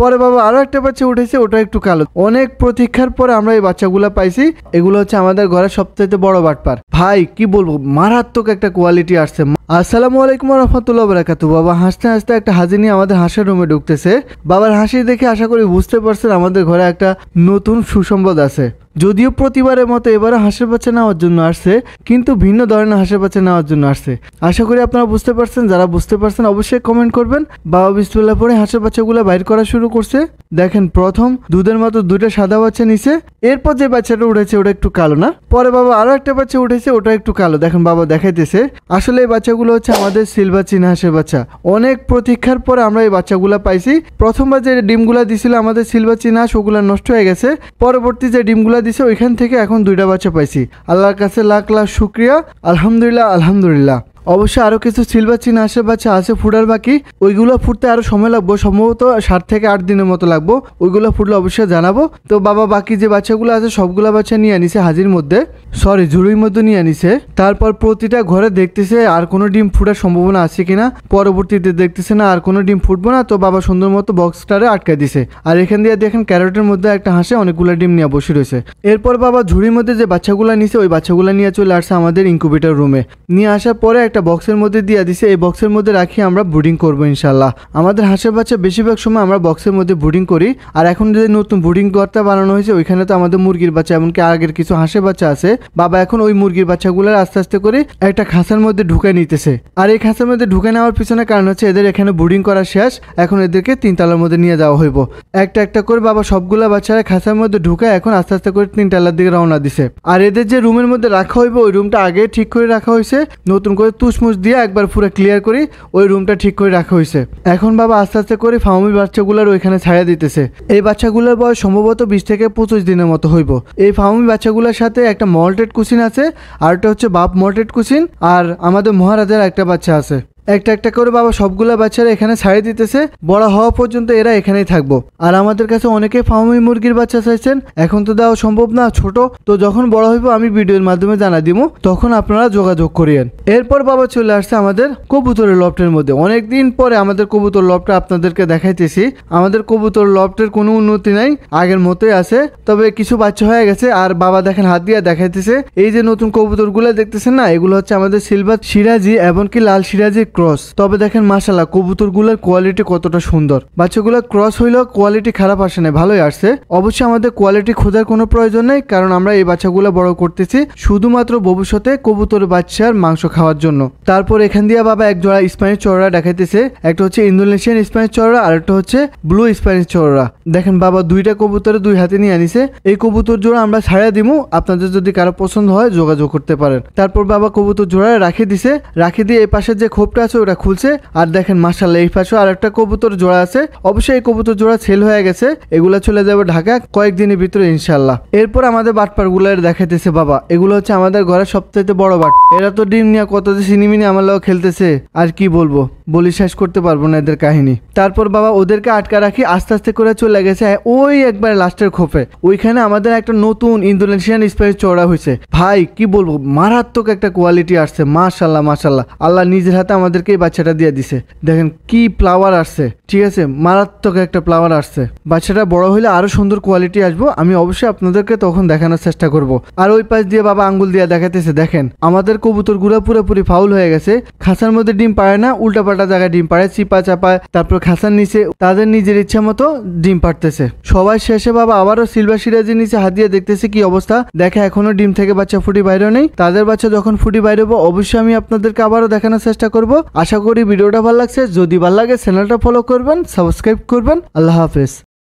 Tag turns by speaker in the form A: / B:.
A: পরে বাবা আরো একটা বাচ্চা উঠেছে, ওটা একটু কালো। অনেক প্রতীক্ষার পরে আমরা এই বাচ্চাগুলো পাইছি। এগুলো হচ্ছে আমাদের ঘরের সবচেয়ে বড় বাটপার। ভাই কি বলবো, মারাত্মক একটা কোয়ালিটি আসছে। আসসালামু আলাইকুম ওয়া রাহমাতুল্লাহি ওয়া বারাকাতুহু। বাবা হাসতে হাসতে একটা হাজি নিয়ে আমাদের হাঁসের রুমে ঢুকতেছে। বাবার হাসি দেখে আশা করি বুঝতে পারছেন আমাদের ঘরে একটা নতুন সুসংবাদ আছে। যদিও প্রতিবারের মতো এবারে হাঁসের বাচ্চা নেওয়ার জন্য আসছে, কিন্তু ভিন্ন ধরনের হাঁসের বাচ্চা নেওয়ার জন্য আসছে। আশা করি আপনারা বুঝতে পারছেন। যারা বুঝতে পারছেন অবশ্যই কমেন্ট করবেন। বাবা বিসমিল্লাহ পরে হাঁসের বাচ্চাগুলো বাইর করা শুরু করছে। দেখেন প্রথম দুধের মতো দুইটা সাদা বাচ্চা নিছে। এরপর যে বাচ্চাটা উঠেছে ওটা একটু কালো না। পরে বাবা আরো একটা বাচ্চা উঠেছে, ওটা একটু কালো। দেখেন বাবা দেখাইতেছে। আসলে এই বাচ্চাগুলো হচ্ছে আমাদের সিলভার চীনা হাঁসের বাচ্চা। অনেক প্রতীক্ষার পরে আমরা এই বাচ্চাগুলো পাইছি। প্রথমবার যে ডিমগুলা দিছিল আমাদের সিলভার চীনা হাঁস, ওগুলা নষ্ট হয়ে গেছে। পরবর্তী যে ডিমগুলা দিছে ওইখান থেকে এখন দুইটা বাচ্চা পাইছি। আল্লাহর কাছে লাখ লাখ শুক্রিয়া। আলহামদুলিল্লাহ আলহামদুলিল্লাহ। অবশ্যই আরো কিছু সিলভার চীনা হাঁসের বাচ্চা আছে ফুটার বাকি। ওইগুলো ফুটতে আরো সময় লাগবে, সম্ভবত 7 থেকে 8 দিনের মতো লাগবে। ওইগুলো ফুটলে অবশ্যই জানাবো। তো বাবা বাকি যে বাচ্চাগুলো আছে সবগুলো বাচ্চা নিয়ে আনিছে হাজির মধ্যে, সরি ঝুড়ির মধ্যে নিয়ে আনিছে। তারপর প্রতিটা ঘরে দেখতেছে আর কোনো ডিম ফুটার সম্ভাবনা আছে কিনা। পরবর্তীতে দেখতেছে না আর কোনো ডিম ফুটবো না, তো বাবা সুন্দর মতো বক্সটারে আটকে দিছে। আর এখান দিয়ে দেখেন ক্যারেটের মধ্যে একটা হাঁসে অনেকগুলো ডিম নিয়ে বসে রয়েছে। এরপর বাবা ঝুড়ির মধ্যে যে বাচ্চাগুলো নিছে ওই বাচ্চাগুলো নিয়ে চলে আসছে আমাদের ইনকিউবেটর রুমে। নিয়ে আসার পরে একটা বক্সের মধ্যে দিয়ে দিছে। এই বক্সের মধ্যে রাখি আমরা ব্রুডিং করবো ইনশাল্লাহ। আমাদের হাঁসের বাচ্চা বেশিরভাগ সময় আমরা বক্সের মধ্যে ব্রুডিং করি। আর এখন যে নতুন ব্রুডিং ঘরটা বানানো হয়েছে ওইখানে তো আমাদের মুরগির বাচ্চা, এমনকি আগের কিছু হাঁসের বাচ্চা আছে। বাবা এখন ওই মুরগির বাচ্চাগুলোর আস্তে আস্তে করে একটা খাঁচার মধ্যে ঢুকে নিতেছে। আর এই খাঁচার মধ্যে ঢুকে নেওয়ার পিছনে কারণ হচ্ছে এদের এখানে ব্রুডিং করা শেষ। এখন এদেরকে 3 তলার মধ্যে নিয়ে যাওয়া হইব। একটা একটা করে বাবা সবগুলা বাচ্চারা খাঁচার মধ্যে ঢুকে এখন আস্তে আস্তে করে 3 তলার দিকে রওনা দিছে। আর এদের যে রুমের মধ্যে রাখা হইব ওই রুমটা আগে ঠিক করে রাখা হয়েছে। নতুন করে তুষমুষ দিয়ে একবার পুরো ক্লিয়ার করি ওই রুমটা ঠিক করে রাখা হয়েছে। এখন বাবা আস্তে আস্তে করে ফার্মের বাচ্চাগুলোর ওইখানে ছাড়া দিতেছে। এই বাচ্চাগুলোর বয়স সম্ভবত 20 থেকে 25 দিনের মতো হইব। এই ফার্মের বাচ্চাগুলোর সাথে একটা মল্টেড কুসিন আছে, আর একটা হচ্ছে বাপ মল্টেড কুসিন, আর আমাদের মহারাজের একটা বাচ্চা আছে। একটা একটা করে বাবা সবগুলা বাচ্চারা এখানে ছাড়িয়ে দিতেছে। বড় হওয়া পর্যন্ত এরা এখানেই থাকবো। আর আমাদের কাছে অনেকে ফার্মি মুরগির বাচ্চা চাইছেন, এখন তো দেওয়া সম্ভব না, ছোট। তো যখন বড় হইব আমি ভিডিওর মাধ্যমে জানা দিব, তখন আপনারা যোগাযোগ করিয়েন। এরপর বাবা চলে আসছে আমাদের কবুতরের লফটের মধ্যে। অনেকদিন পরে আমাদের কবুতর লফটটা আপনাদেরকে দেখাইতেছি। আমাদের কবুতর লফটের কোনো উন্নতি নাই, আগের মতোই আছে, তবে কিছু বাচ্চা হয়ে গেছে। আর বাবা দেখেন হাত দিয়ে দেখাইতেছে। এই যে নতুন কবুতরগুলো দেখতেছেন না, এগুলো হচ্ছে আমাদের সিলভার সিরাজি এমনকি লাল সিরাজি ক্রস। তবে দেখেন মাশাআল্লাহ কবুতরগুলোর কোয়ালিটি কতটা সুন্দর। বাচ্চাগুলো ক্রস হইলেও কোয়ালিটি খারাপ আসে না, ভালোই আসছে। অবশ্যই আমাদের কোয়ালিটি খোঁজার কোনো প্রয়োজন নেই, কারণ আমরা এই বাচ্চাগুলো বড় করতেছি শুধুমাত্র ভবিষ্যতে কবুতর বাচ্চার মাংস খাওয়ার জন্য। তারপর এখান দিয়ে বাবা এক জোড়া স্প্যানিশ চড়া দেখাইতেছে। একটা হচ্ছে ইন্দোনেশিয়ান স্প্যানিশ চড়া আর একটা হচ্ছে ব্লু স্প্যানিশ চড়া। দেখেন বাবা দুইটা কবুতরে 2 হাতে নিয়ে আনিছে। এই কবুতর জোড়া আমরা ছাড়া দিমু, আপনাদের যদি কারো পছন্দ হয় যোগাযোগ করতে পারেন। তারপর বাবা কবুতর জোড়া রাখি দিছে। রাখি দিয়ে এই পাশের যে খোপটা আছে ওটা খুলছে। আর দেখেন মাশাআল্লাহ এই পাশে আর একটা কবুতর জোড়া আছে। অবশ্যই এই কবুতর জোড়া সেল হয়ে গেছে, এগুলা চলে যাবে ঢাকা কয়েকদিনের ভিতরে ইনশাআল্লাহ। এরপর আমাদের বাটপার গুলার দেখাইতেছে বাবা। এগুলো হচ্ছে আমাদের ঘরের সবচেয়ে বড় বাট। এরা তো ডিম নিয়ে কত যে সিনিমিনি আমার লোক খেলতেছে, আর কি বলবো, বলি শেষ করতে পারবো না এদের কাহিনী। তারপর বাবা ওদেরকে আটকা রাখি আস্তে আস্তে করে চলে গেছে ওই একবার লাস্টের খোপে। ওইখানে আমাদের একটা নতুন ইন্দোনেশিয়ান স্প্যানিশ চড়া হয়েছে। ভাই কি বলবো, মারাত্মক একটা কোয়ালিটি আসছে। মাশাআল্লাহ মাশাআল্লাহ, আল্লাহ নিজের হাতে আমাদেরকে এই বাচ্চাটা দিয়ে দিছে। দেখেন কি ফ্লাওয়ার আসছে, ঠিক আছে, মারাত্মক একটা ফ্লাওয়ার আসছে। বাচ্চাটা বড় হইলে আরো সুন্দর কোয়ালিটি আসবো, আমি অবশ্যই আপনাদেরকে তখন দেখানোর চেষ্টা করব। আর ওই পাশ দিয়ে বাবা আঙ্গুল দিয়ে দেখাতেছে। দেখেন আমাদের কবুতর গুলা পুরোপুরি ফাউল হয়ে গেছে। খাঁচার মধ্যে ডিম পারে না, উল্টাপাল্টা জায়গায় ডিম পারে, চিপা চাপা। তারপর খাঁচার নিচে তাদের নিজের ইচ্ছা মতো ডিম পারতেছে। সবাই শেষে বাবা আবারও সিলভার সিরাজের নিচে হাত দিয়ে দেখতেছে কি অবস্থা। দেখে এখনো ডিম থেকে বাচ্চা ফুটি বাইরে নেই। তাদের বাচ্চা যখন ফুটি বাইরে হবো অবশ্যই আমি আপনাদেরকে আবারও দেখানোর চেষ্টা করব। আশা করি ভিডিওটা ভালো লাগছে। যদি ভালো লাগে চ্যানেলটা ফলো করবেন, সাবস্ক্রাইব করবেন। আল্লাহ হাফেজ।